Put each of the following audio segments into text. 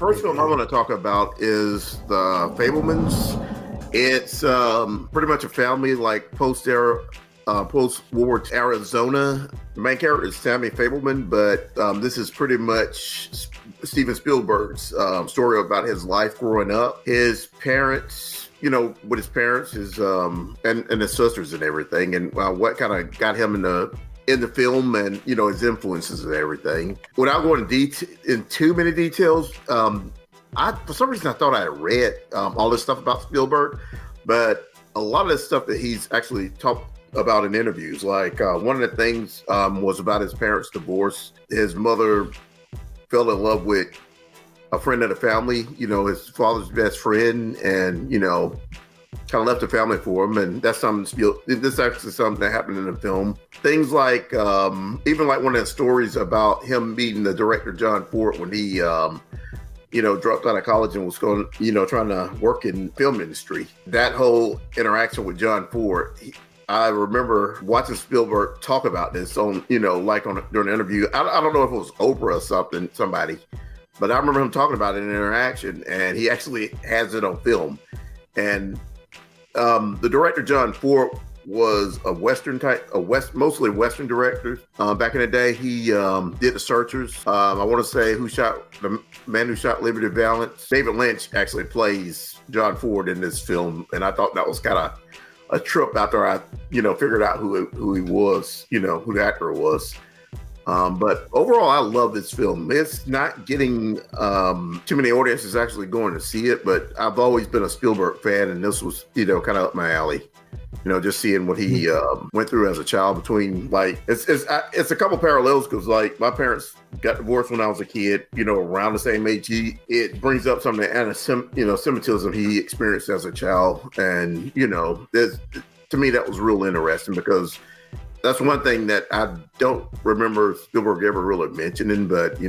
first film I want to talk about is the Fabelmans. It's pretty much a family like post-World War Arizona. The main character is Sammy Fabelman, but this is pretty much Steven Spielberg's story about his life growing up. His parents, with his parents, his and his sisters and everything, and what kind of got him in the film, and his influences and everything. Without going in too many details, for some reason I thought I had read all this stuff about Spielberg, but a lot of the stuff that he's actually talked about in interviews, like one of the things was about his parents' divorce. His mother fell in love with a friend of the family, his father's best friend, and kind of left the family for him. And that's something this actually something that happened in the film. Things like even like one of the stories about him meeting the director John Ford when he dropped out of college and was going, trying to work in film industry. That whole interaction with John Ford, I remember watching Spielberg talk about this on, during an interview. I don't know if it was Oprah or somebody, but I remember him talking about it in an interaction, and he actually has it on film. And the director John Ford was a mostly Western director. Back in the day, he did The Searchers. I want to say the Man Who Shot Liberty Valance. David Lynch actually plays John Ford in this film, and I thought that was kind of a trip after I, figured out who he was, who the actor was. But overall, I love this film. It's not getting too many audiences actually going to see it, but I've always been a Spielberg fan, and this was, kind of up my alley. Just seeing what he went through as a child between, like, it's a couple parallels, because, like, my parents got divorced when I was a kid, around the same age. It brings up some of the anti-Semitism he experienced as a child. And, to me, that was real interesting, because that's one thing that I don't remember Spielberg ever really mentioning. But,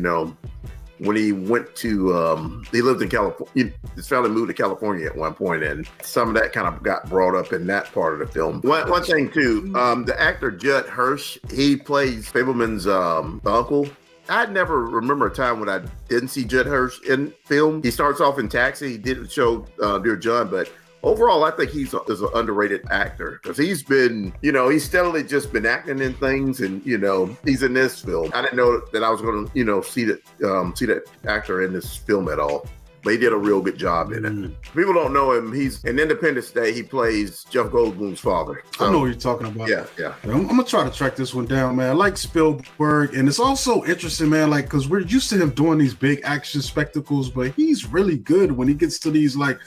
when he went to, he lived in California, his family moved to California at one point, and some of that kind of got brought up in that part of the film. One thing too, the actor Judd Hirsch, he plays Fabelman's uncle. I never remember a time when I didn't see Judd Hirsch in film. He starts off in Taxi, he did the show Dear John, but overall, I think he's an underrated actor, because he's been, he's steadily just been acting in things, and he's in this film. I didn't know that I was going to, see that actor in this film at all, but he did a real good job in it. People don't know him. He's in Independence Day. He plays Jeff Goldblum's father. So, I know what you're talking about. Yeah. I'm gonna try to track this one down, man. I like Spielberg, and it's also interesting, man. Like, because we're used to him doing these big action spectacles, but he's really good when he gets to these like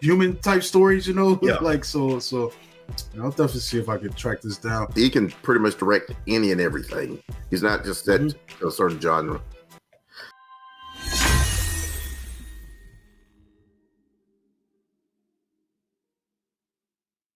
human type stories, Yeah. like so I'll definitely see if I can track this down. He can pretty much direct any and everything. He's not just that a certain genre.